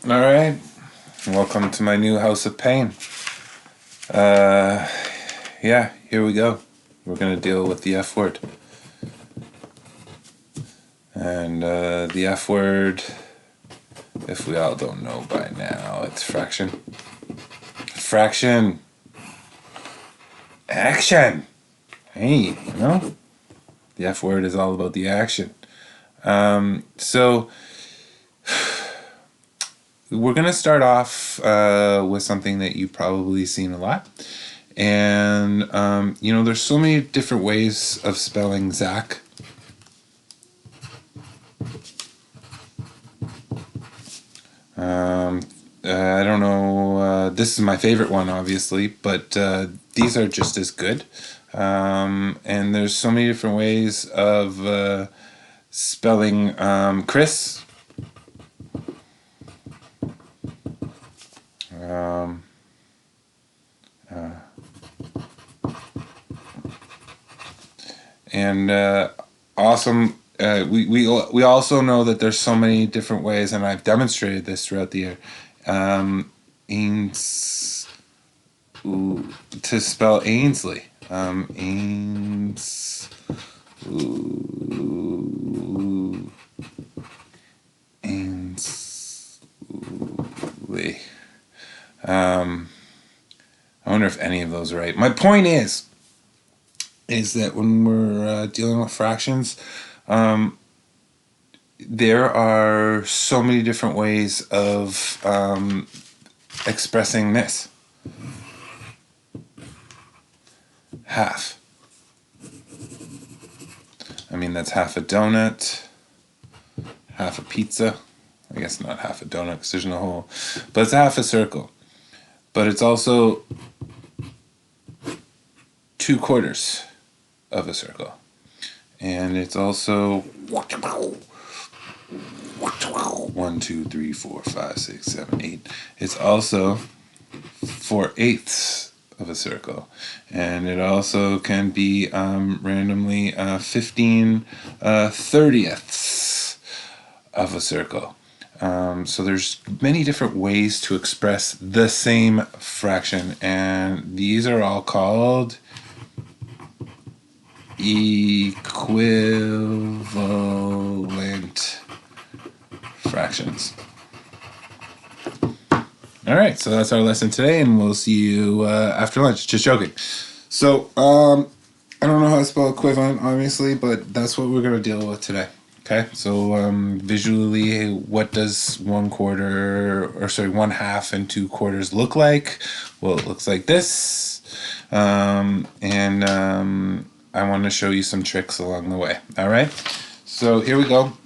All right, welcome to my new house of pain. Yeah, here we go. We're gonna deal with the F word. And the F word, if we all don't know by now, it's fraction. Fraction. Action. Hey, the F word is all about the action. So we're gonna start off with something that you've probably seen a lot. And, there's so many different ways of spelling Zach. I don't know, this is my favorite one, obviously, but these are just as good. And there's so many different ways of spelling Chris. And awesome. We also know that there's so many different ways, and I've demonstrated this throughout the year. To spell Ainsley. Ainsley. I wonder if any of those are right. My point is that when we're dealing with fractions, there are so many different ways of expressing this. Half. I mean, that's half a donut, half a pizza. I guess not half a donut because there's no hole, but it's half a circle. But it's also 2/4 of a circle. And it's also 1, 2, 3, 4, 5, 6, 7, 8. It's also 4/8 of a circle. And it also can be randomly 15 30ths of a circle. So there's many different ways to express the same fraction, and these are all called equivalent fractions. All right, so that's our lesson today, and we'll see you after lunch. Just joking. So I don't know how to spell equivalent, obviously, but that's what we're going to deal with today. Okay, so visually, what does 1/4 and 2/4 look like? Well, it looks like this, and I want to show you some tricks along the way. All right, so here we go.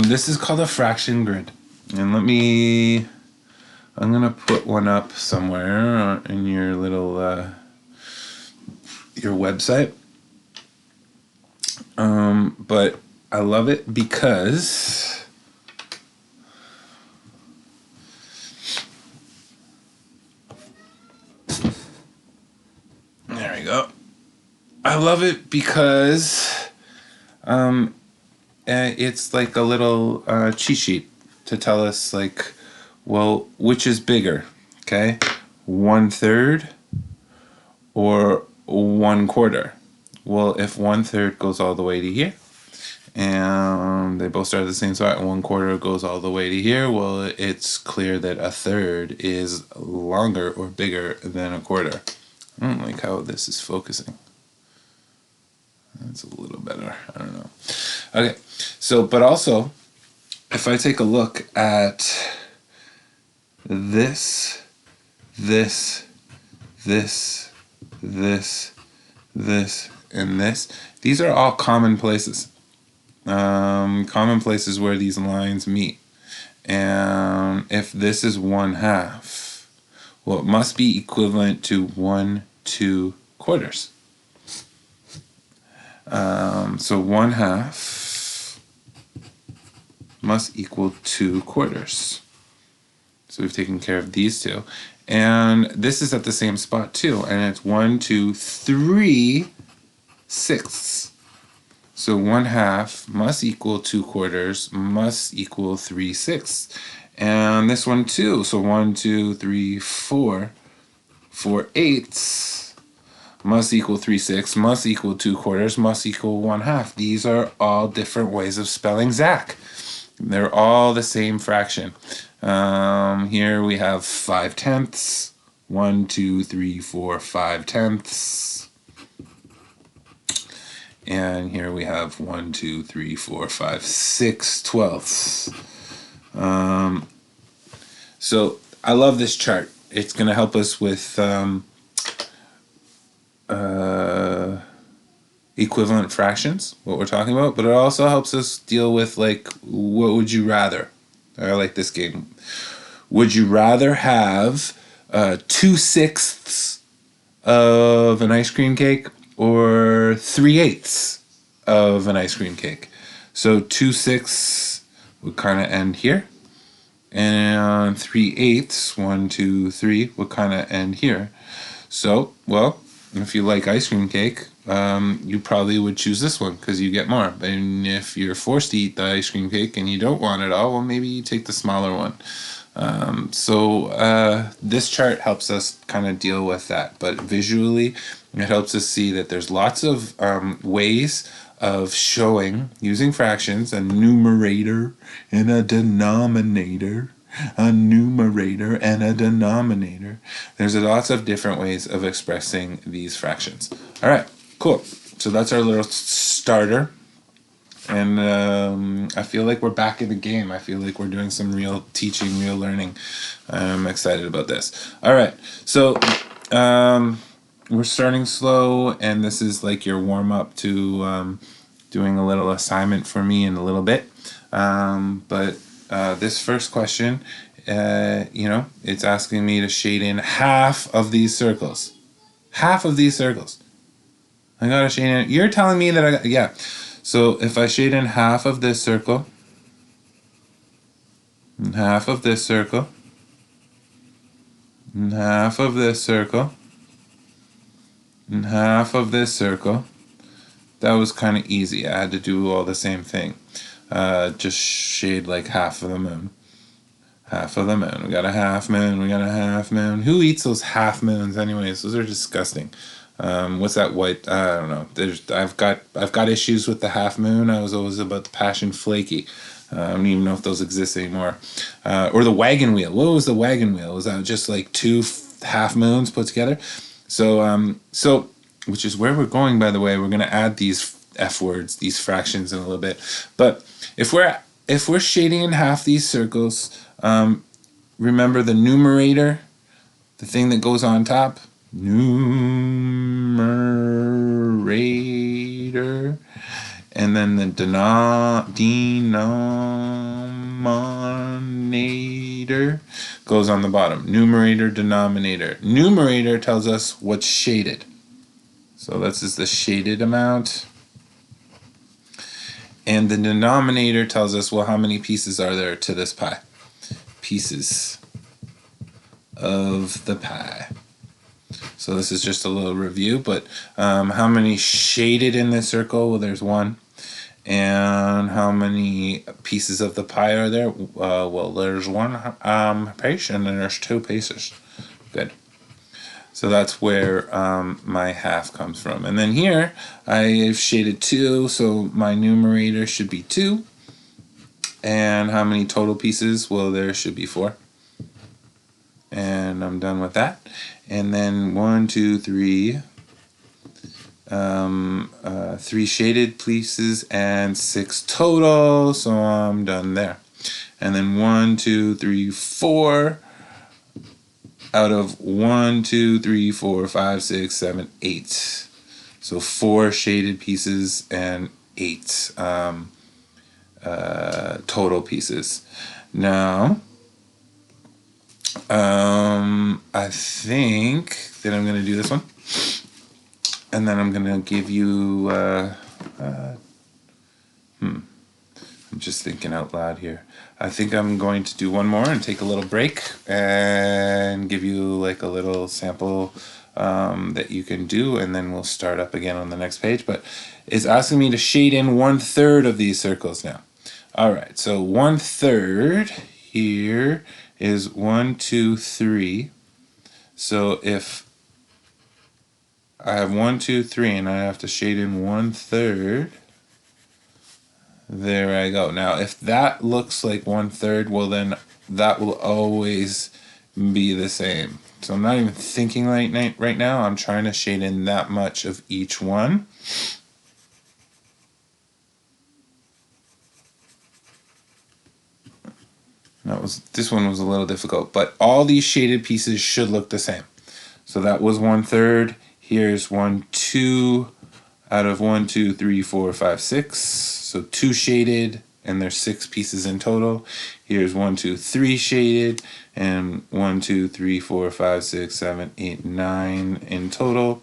This is called a fraction grid, and I'm gonna put one up somewhere in your little your website. But I love it because there we go. I love it because it's like a little cheat sheet to tell us, like, well, which is bigger, okay? 1/3 or 1/4. Well, if 1/3 goes all the way to here, and they both start at the same spot, and 1/4 goes all the way to here, well, it's clear that 1/3 is longer or bigger than 1/4. I don't like how this is focusing. That's a little better. I don't know. Okay, so, but also, if I take a look at this, this, and this, these are all common places. Common places where these lines meet. And if this is 1/2, well, it must be equivalent to 1/2/4. So 1/2 must equal 2/4. So we've taken care of these two. And this is at the same spot too. And it's 1, 2, 3 sixths. So 1/2 must equal 2/4 must equal 3 sixths. And this one too. So 1, 2, 3, 4. 4/8 must equal 3/6, must equal 2/4, must equal 1/2. These are all different ways of spelling Zach. They're all the same fraction. Here we have 5/10. 1, 2, 3, 4, 5/10. And here we have 1, 2, 3, 4, 5, 6/12. So I love this chart. It's going to help us with equivalent fractions, what we're talking about, but it also helps us deal with, like, what would you rather? I like this game. Would you rather have 2/6 of an ice cream cake or 3/8 of an ice cream cake? So 2/6 would kind of end here, and 3/8, 1, 2, 3, would kind of end here. So, well, if you like ice cream cake, you probably would choose this one because you get more. And if you're forced to eat the ice cream cake and you don't want it all, well, maybe you take the smaller one. This chart helps us kind of deal with that. But visually, it helps us see that there's lots of ways of showing, using fractions, a numerator and a denominator. A numerator and a denominator. There's lots of different ways of expressing these fractions. All right, cool. So that's our little starter. And I feel like we're back in the game. I feel like we're doing some real teaching, real learning. I'm excited about this. All right, so we're starting slow, and this is like your warm-up to doing a little assignment for me in a little bit. But this first question, it's asking me to shade in half of these circles. Half of these circles. I gotta shade in. You're telling me that yeah. So if I shade in half of this circle, and half of this circle, and half of this circle, and half of this circle, that was kind of easy. I had to do all the same thing. Just shade like half of the moon. Half of the moon. We got a half moon. We got a half moon. Who eats those half moons anyways? Those are disgusting. What's that white? I don't know. I've got issues with the half moon. I was always about the passion flaky. I don't even know if those exist anymore. Or the wagon wheel. What was the wagon wheel? Was that just like two half moons put together? So which is where we're going, by the way. We're going to add these F words, these fractions in a little bit. But if we're shading in half these circles, remember the numerator, the thing that goes on top, numerator, and then the denominator goes on the bottom. Numerator, denominator. Numerator tells us what's shaded. So this is the shaded amount. And the denominator tells us, well, how many pieces are there to this pie? Pieces of the pie. So this is just a little review, but how many shaded in this circle? Well, there's one. And how many pieces of the pie are there? Well, there's one piece, and then there's two pieces. Good. So that's where my half comes from. And then here, I've shaded 2, so my numerator should be 2. And how many total pieces? Well, there should be 4. And I'm done with that. And then 1, 2, 3. 3 shaded pieces and 6 total, so I'm done there. And then 1, 2, 3, 4 out of 1, 2, 3, 4, 5, 6, 7, 8. So 4 shaded pieces and 8 total pieces. Now, I think that I'm going to do this one. And then I'm going to give you, I'm just thinking out loud here. I think I'm going to do one more and take a little break and give you like a little sample that you can do, and then we'll start up again on the next page. But it's asking me to shade in 1/3 of these circles now. All right, so 1/3 here is 1, 2, 3. So if I have 1, 2, 3, and I have to shade in 1/3, there I go. Now, if that looks like 1/3, well then that will always be the same. So I'm not even thinking right now. I'm trying to shade in that much of each one. This one was a little difficult, but all these shaded pieces should look the same. So that was 1/3. Here's 1, 2 out of 1, 2, 3, 4, 5, 6. So 2 shaded, and there's 6 pieces in total. Here's 1, 2, 3 shaded, and 1, 2, 3, 4, 5, 6, 7, 8, 9 in total.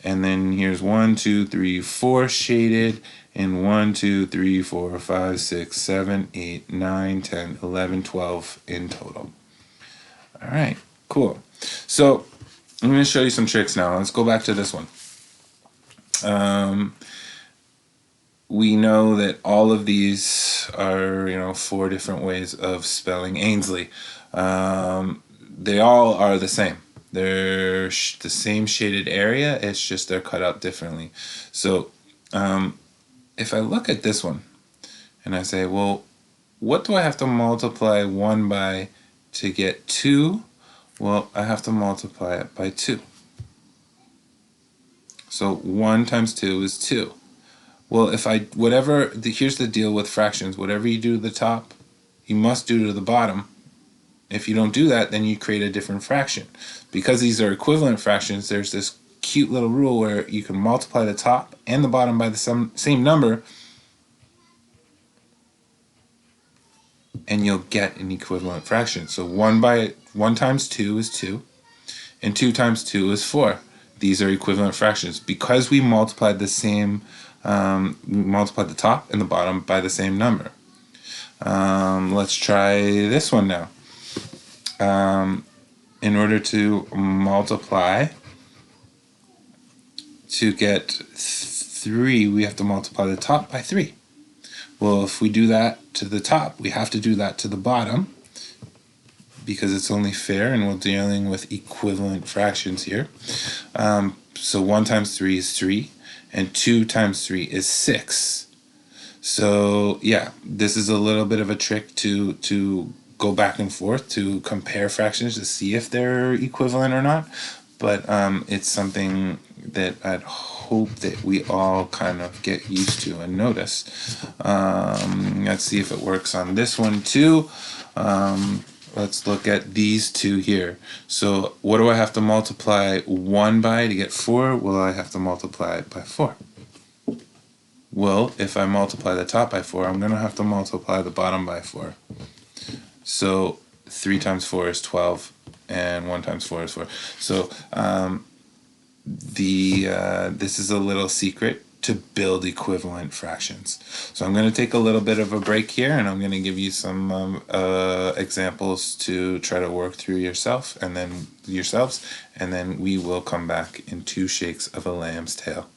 And then here's 1, 2, 3, 4 shaded, and 1, 2, 3, 4, 5, 6, 7, 8, 9, 10, 11, 12 in total. All right, cool. So I'm going to show you some tricks now. Let's go back to this one. We know that all of these are, 4 different ways of spelling Ainsley. They all are the same. They're the same shaded area, it's just they're cut out differently. So if I look at this one and I say, well, what do I have to multiply 1 by to get 2? Well, I have to multiply it by 2. So 1 times 2 is 2. Well, here's the deal with fractions. Whatever you do to the top, you must do to the bottom. If you don't do that, then you create a different fraction. Because these are equivalent fractions, there's this cute little rule where you can multiply the top and the bottom by the same number, and you'll get an equivalent fraction. So 1 times 2 is 2, and 2 times 2 is 4. These are equivalent fractions. Because we multiplied we multiplied the top and the bottom by the same number. Let's try this one now. In order to multiply to get 3, we have to multiply the top by 3. Well, if we do that to the top, we have to do that to the bottom, because it's only fair, and we're dealing with equivalent fractions here. So 1 times 3 is 3, and 2 times 3 is 6. So yeah, this is a little bit of a trick to go back and forth to compare fractions to see if they're equivalent or not. But it's something that I'd hope that we all kind of get used to and notice. Let's see if it works on this one too. Let's look at these two here. So what do I have to multiply 1 by to get 4? Well, I have to multiply it by 4. Well, if I multiply the top by 4, I'm going to have to multiply the bottom by 4. So 3 times 4 is 12, and 1 times 4 is 4. So this is a little secret to build equivalent fractions. So I'm going to take a little bit of a break here, and I'm going to give you some examples to try to work through yourselves, and then we will come back in 2 shakes of a lamb's tail.